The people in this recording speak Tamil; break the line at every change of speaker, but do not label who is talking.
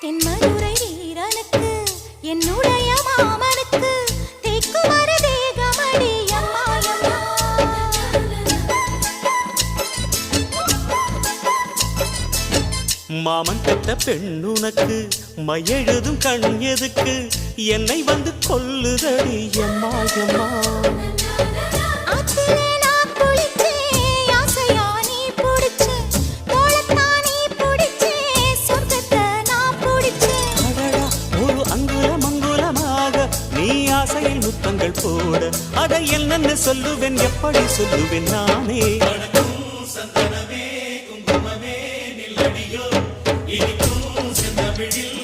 தென்மதுரை வீரனுக்கு என்னுடைய மாமனுக்கு தேக்குமர தேகமடி அம்மா அம்மா.
மாமன் பெற்ற பெண்ணுனக்கு மையெழுதும் கண் எதுக்கு என்னை வந்து கொல்லுதடி அம்மா அம்மா. ஆசையில் முத்தங்கள் போட அதை என்னன்னு சொல்லுவேன் எப்படி சொல்லுவேன் நானே. சந்தனமே குங்குமமே நில்லடியோ இனிக்கும் செந்தமிழில்